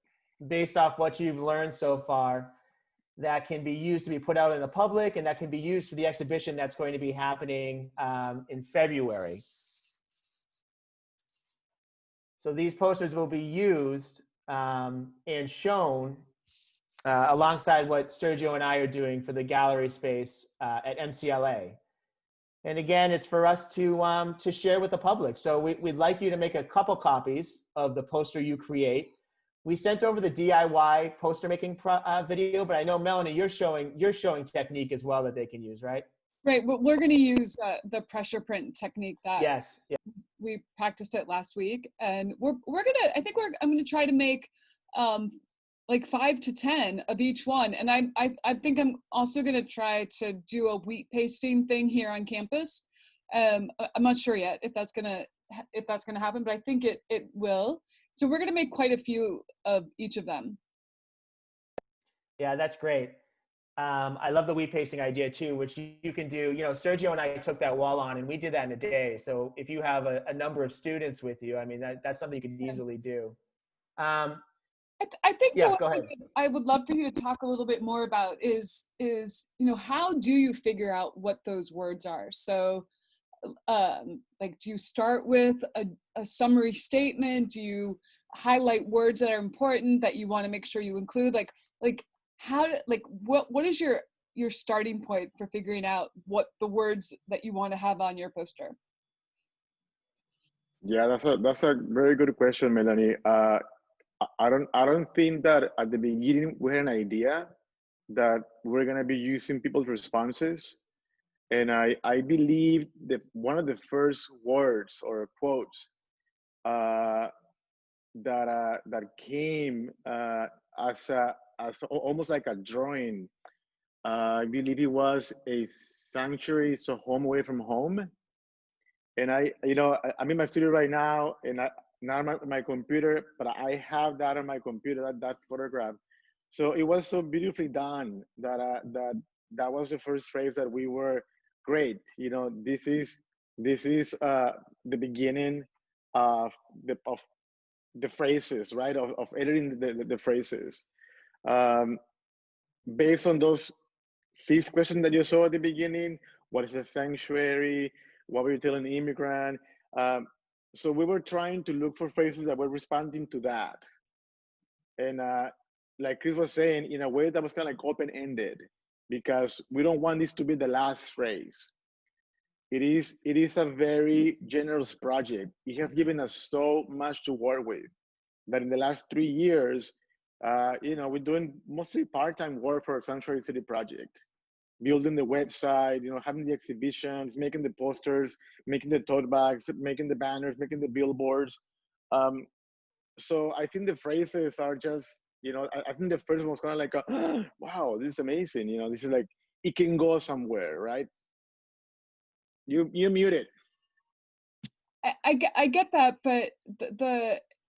based off what you've learned so far that can be used to be put out in the public, and that can be used for the exhibition that's going to be happening in February. So these posters will be used and shown alongside what Sergio and I are doing for the gallery space at MCLA. And again, it's for us to share with the public. So we'd like you to make a couple copies of the poster you create. We sent over the DIY poster making video, but I know, Melanie, you're showing technique as well that they can use, right? Right. Well, we're going to use the pressure print technique that Yes. Yeah. we practiced it last week, and I'm gonna try to make like 5 to 10 of each one, and I think I'm also gonna try to do a wheat pasting thing here on campus. I'm not sure yet if that's gonna happen, but I think it will. So we're gonna make quite a few of each of them. Yeah, that's great. I love the wheat pasting idea too, which you can do. You know, Sergio and I took that wall on, and we did that in a day. So if you have a number of students with you, I mean, that's something you can easily do. I think Yeah, the go one ahead. thing I would love for you to talk a little bit more about is how do you figure out what those words are? So like, do you start with a summary statement? Do you highlight words that are important that you want to make sure you include? Like what is your starting point for figuring out what the words that you want to have on your poster? Yeah, that's a very good question, Melanie. I don't think that at the beginning we had an idea that we're gonna be using people's responses, and I believe that one of the first words or quotes that came as almost like a drawing. I believe it was a sanctuary is a home away from home. And I'm in my studio right now, and not on my computer, but I have that on my computer, that photograph. So it was so beautifully done that was the first phrase that we were great. You know, this is the beginning of the phrases, right? Of editing the phrases. Um, Based on those 6 questions that you saw at the beginning, what is a sanctuary? What were you telling the immigrant? So we were trying to look for phrases that were responding to that. And like Chris was saying, in a way that was kind of like open-ended, because we don't want this to be the last phrase. It is a very generous project. It has given us so much to work with that in the last 3 years, we're doing mostly part-time work for a Sanctuary City project, building the website, having the exhibitions, making the posters, making the tote bags, making the banners, making the billboards. So I think the phrases are just, I think the first one was kind of like, wow, this is amazing. This is like, it can go somewhere, right? You muted. I get that, but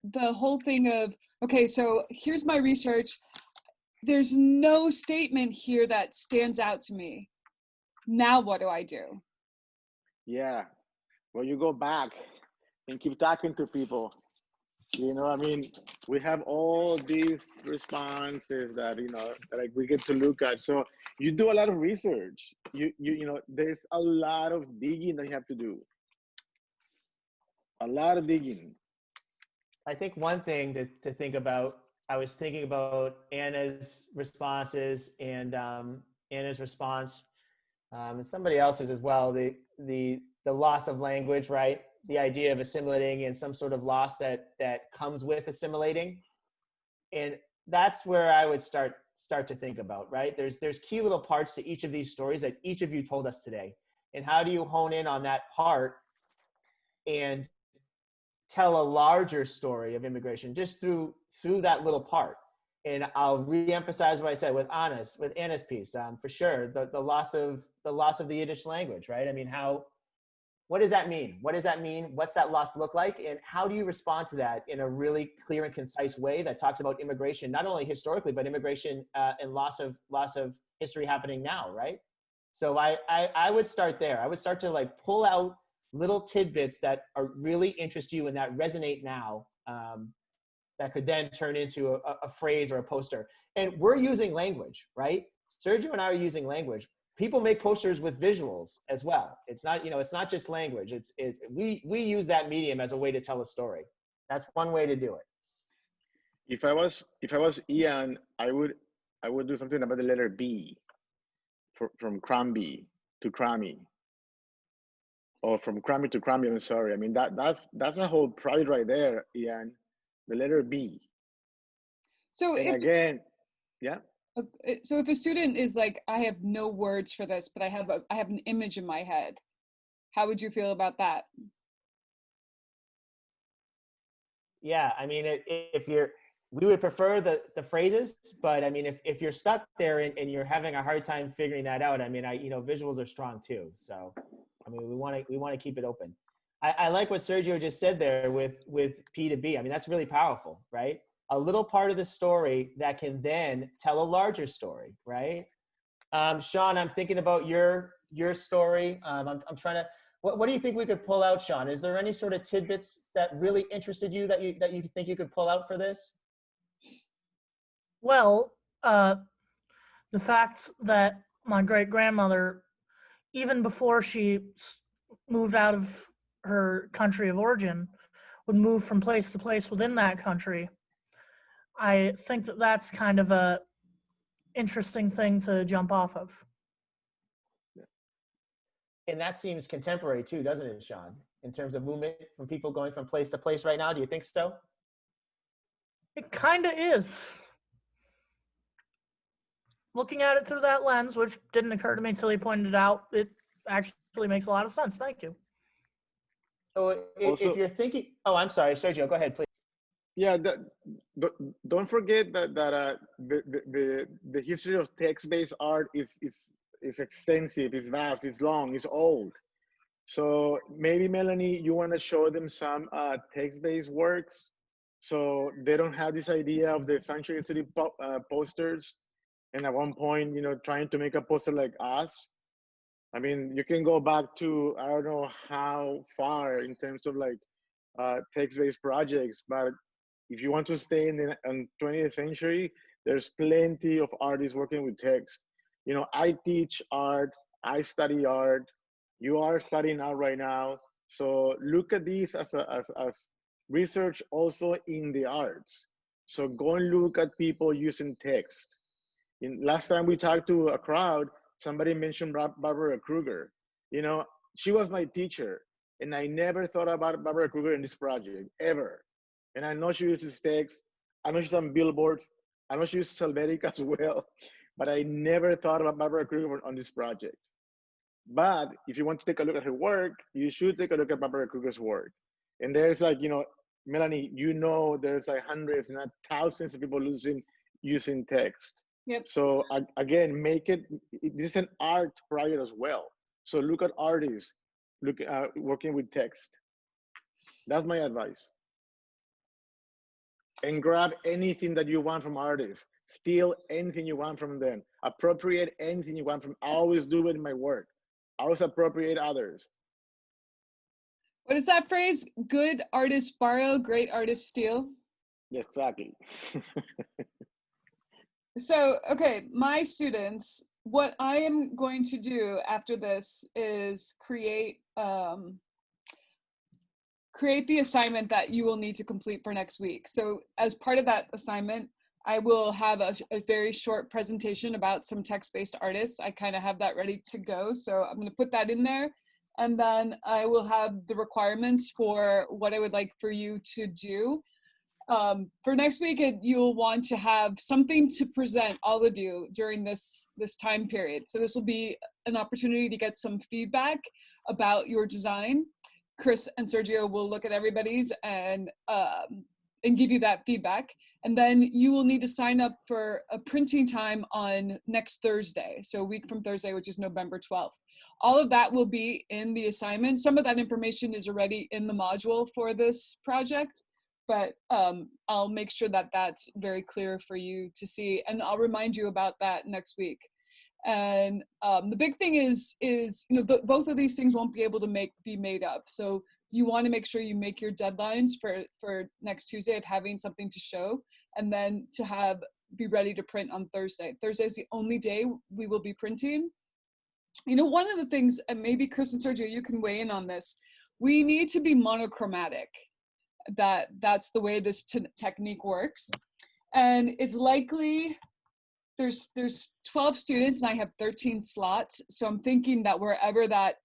the whole thing of, okay, so here's my research. There's no statement here that stands out to me. Now what do I do? Yeah, well, you go back and keep talking to people. We have all these responses that that we get to look at. So you do a lot of research. There's a lot of digging that you have to do. A lot of digging. I think one thing to think about, I was thinking about Anna's responses and Anna's response and somebody else's as well, the loss of language, right? The idea of assimilating and some sort of loss that comes with assimilating. And that's where I would start to think about, right? There's key little parts to each of these stories that each of you told us today. And how do you hone in on that part and tell a larger story of immigration just through that little part? And I'll re-emphasize what I said with Anna's piece, for sure. The loss of the Yiddish language, right? I mean, what does that mean? What does that mean? What's that loss look like? And how do you respond to that in a really clear and concise way that talks about immigration, not only historically, but immigration and loss of history happening now, right? So I would start there. I would start to like pull out little tidbits that are really interest you and that resonate now. that could then turn into a phrase or a poster. And we're using language, right? Sergio and I are using language. People make posters with visuals as well. It's not, it's not just language. We use that medium as a way to tell a story. That's one way to do it. If I was Ian, I would do something about the letter B, from Cramby to Crammy, or from Crammy to Cramby. I'm sorry. I mean that's a whole project right there, Ian. The letter B. So And again, yeah. So if a student is like, I have no words for this, but I have an image in my head, how would you feel about that? Yeah, I mean, we would prefer the phrases, but I mean, if you're stuck there and you're having a hard time figuring that out, I mean, visuals are strong too. So, I mean, we want to keep it open. I like what Sergio just said there with P2B. I mean, that's really powerful, right? A little part of the story that can then tell a larger story, right? Sean, I'm thinking about your story. I'm trying to. What do you think we could pull out, Sean? Is there any sort of tidbits that really interested you that you think you could pull out for this? Well, the fact that my great-grandmother, even before she moved out of her country of origin, would move from place to place within that country. I think that that's kind of a interesting thing to jump off of. And that seems contemporary too, doesn't it, Sean? In terms of movement from people going from place to place right now, do you think so? It kind of is. Looking at it through that lens, which didn't occur to me until he pointed it out, it actually makes a lot of sense. Thank you. So if you're thinking, oh, I'm sorry, Sergio, go ahead, please. Yeah, don't forget that the history of text-based art is extensive, it's vast, it's long, it's old. So maybe, Melanie, you want to show them some text-based works, so they don't have this idea of the Sanctuary City posters, and at one point, trying to make a poster like us. I mean, you can go back to, I don't know how far in terms of like text-based projects, but if you want to stay in the 20th century, there's plenty of artists working with text. I teach art, I study art, you are studying art right now. So look at this as research also in the arts. So go and look at people using text. Last time we talked to a crowd, somebody mentioned Barbara Kruger. She was my teacher, and I never thought about Barbara Kruger in this project, ever. And I know she uses text. I know she's on billboards. I know she uses Helvetica as well. But I never thought about Barbara Kruger on this project. But if you want to take a look at her work, you should take a look at Barbara Kruger's work. And there's like, Melanie, there's like hundreds, not thousands of people using text. Yep. So again, this is an art project as well. So look at artists working with text. That's my advice. And grab anything that you want from artists. Steal anything you want from them. Appropriate anything you want from. I always do it in my work. I always appropriate others. What is that phrase? Good artists borrow, great artists steal? Exactly. So, okay, my students, what I am going to do after this is create the assignment that you will need to complete for next week. So as part of that assignment, I will have a very short presentation about some text-based artists. I kind of have that ready to go. So I'm going to put that in there. And then I will have the requirements for what I would like for you to do. For next week, you'll want to have something to present, all of you, during this time period. So this will be an opportunity to get some feedback about your design. Chris and Sergio will look at everybody's and give you that feedback. And then you will need to sign up for a printing time on next Thursday. So a week from Thursday, which is November 12th. All of that will be in the assignment. Some of that information is already in the module for this project, but I'll make sure that that's very clear for you to see. And I'll remind you about that next week. And the big thing is both of these things won't be able to be made up. So you want to make sure you make your deadlines for next Tuesday of having something to show, and then to be ready to print on Thursday. Thursday is the only day we will be printing. You know, one of the things, and maybe Chris and Sergio, you can weigh in on this, we need to be monochromatic. That's the way this technique works. And it's likely there's 12 students and I have 13 slots. So I'm thinking that wherever that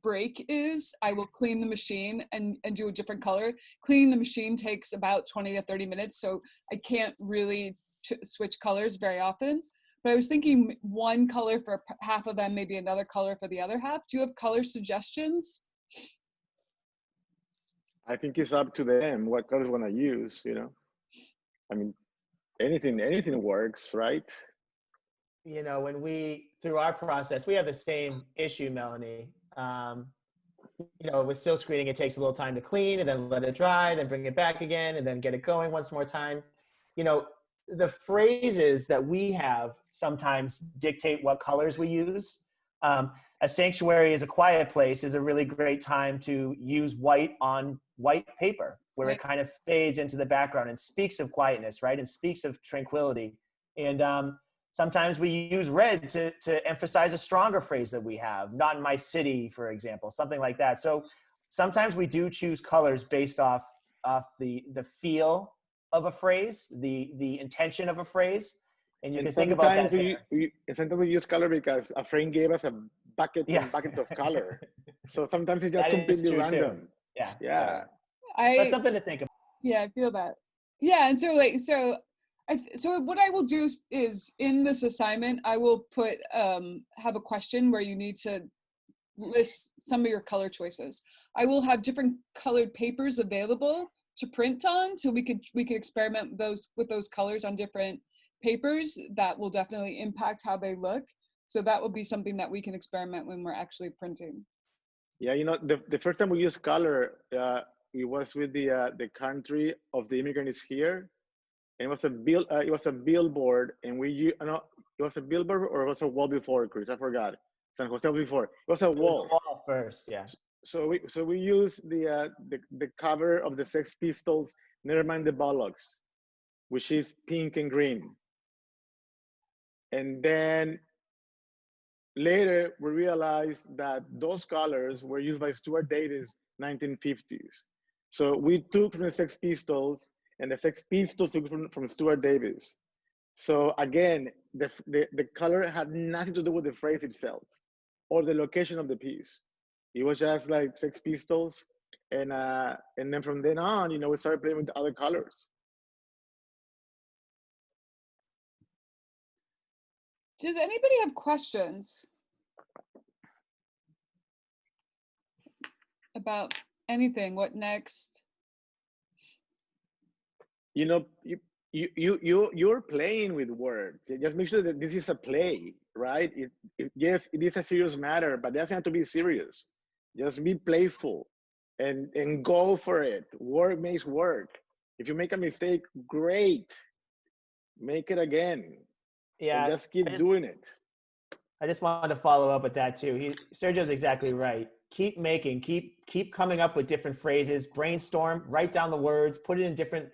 break is, I will clean the machine and do a different color. Cleaning the machine takes about 20 to 30 minutes. So I can't really switch colors very often. But I was thinking one color for half of them, maybe another color for the other half. Do you have color suggestions? I think it's up to them what colors want to use, you know. I mean, anything works, right? You know, when through our process, we have the same issue, Melanie. You know, with still screening, it takes a little time to clean and then let it dry, then bring it back again and then get it going once more time. You know, the phrases that we have sometimes dictate what colors we use. A sanctuary is a quiet place is a really great time to use white on white paper, where it kind of fades into the background and speaks of quietness, right? And speaks of tranquility. And sometimes we use red to emphasize a stronger phrase that we have, not in my city, for example, something like that. So sometimes we do choose colors based off the feel of a phrase, the intention of a phrase. And you can think about that. Sometimes we use color because a friend gave us a bucket and buckets of color. So sometimes it's just completely random. Too. Yeah. Yeah. That's something to think about. Yeah, I feel that. Yeah, and so what I will do is in this assignment, I will put have a question where you need to list some of your color choices. I will have different colored papers available to print on, so we could experiment with those colors on different papers. That will definitely impact how they look. So that will be something that we can experiment when we're actually printing. Yeah, you know, the first time we used color, it was with the country of the immigrant is here, and it was a billboard, and it was a billboard or it was a wall before, Chris? I forgot. San Jose before. It was a wall. It was a wall first, yeah. So we used the cover of the Sex Pistols, Never Mind the Bollocks, which is pink and green. And then later we realized that those colors were used by Stuart Davis 1950s. So we took from the Sex Pistols, and the Sex Pistols took from Stuart Davis. So again, the color had nothing to do with the phrase itself or the location of the piece. It was just like Sex Pistols, and then from then on, you know, we started playing with other colors. Does anybody have questions about anything? What next? You know, you're playing with words. Just make sure that this is a play, right? Yes, it is a serious matter, but it doesn't have to be serious. Just be playful and go for it. Work makes work. If you make a mistake, great. Make it again. Yeah. And just keep doing it. I just wanted to follow up with that too. Sergio's exactly right. Keep making, keep coming up with different phrases, brainstorm, write down the words, put it in different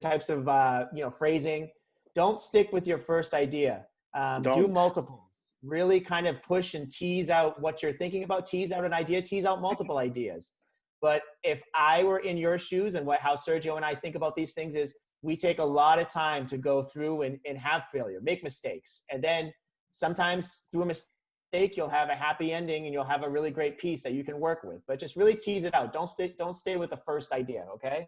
types of phrasing. Don't stick with your first idea. Do multiples. Really kind of push and tease out what you're thinking about. Tease out an idea. Tease out multiple ideas. But if I were in your shoes, and how Sergio and I think about these things is, we take a lot of time to go through and have failure, make mistakes, and then sometimes through a mistake you'll have a happy ending and you'll have a really great piece that you can work with. But just really tease it out. Don't stay with the first idea. Okay.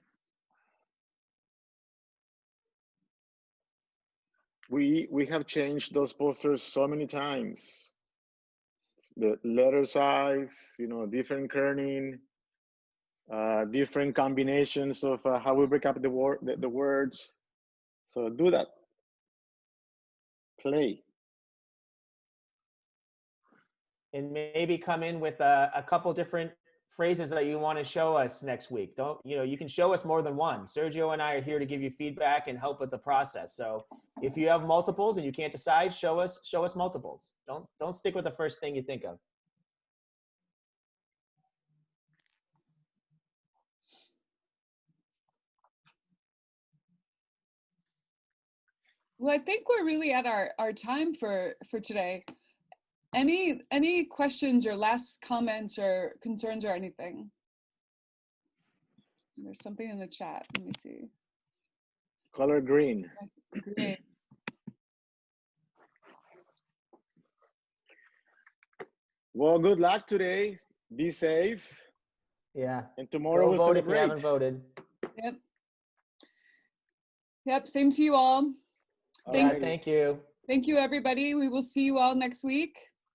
We have changed those posters so many times. The letter size, you know, different kerning, different combinations of how we break up the words. So do that. Play. And maybe come in with a couple different phrases that you want to show us next week. You can show us more than one. Sergio and I are here to give you feedback and help with the process. So if you have multiples and you can't decide, show us multiples. Don't stick with the first thing you think of. Well, I think we're really at our time for today. Any questions or last comments or concerns or anything? There's something in the chat. Let me see. Color green. Great. Well, good luck today. Be safe. Yeah. And tomorrow Go we'll vote if you celebrate. haven't voted. Yep. Yep. Same to you all. All Thank righty. Thank you. Thank you, everybody. We will see you all next week.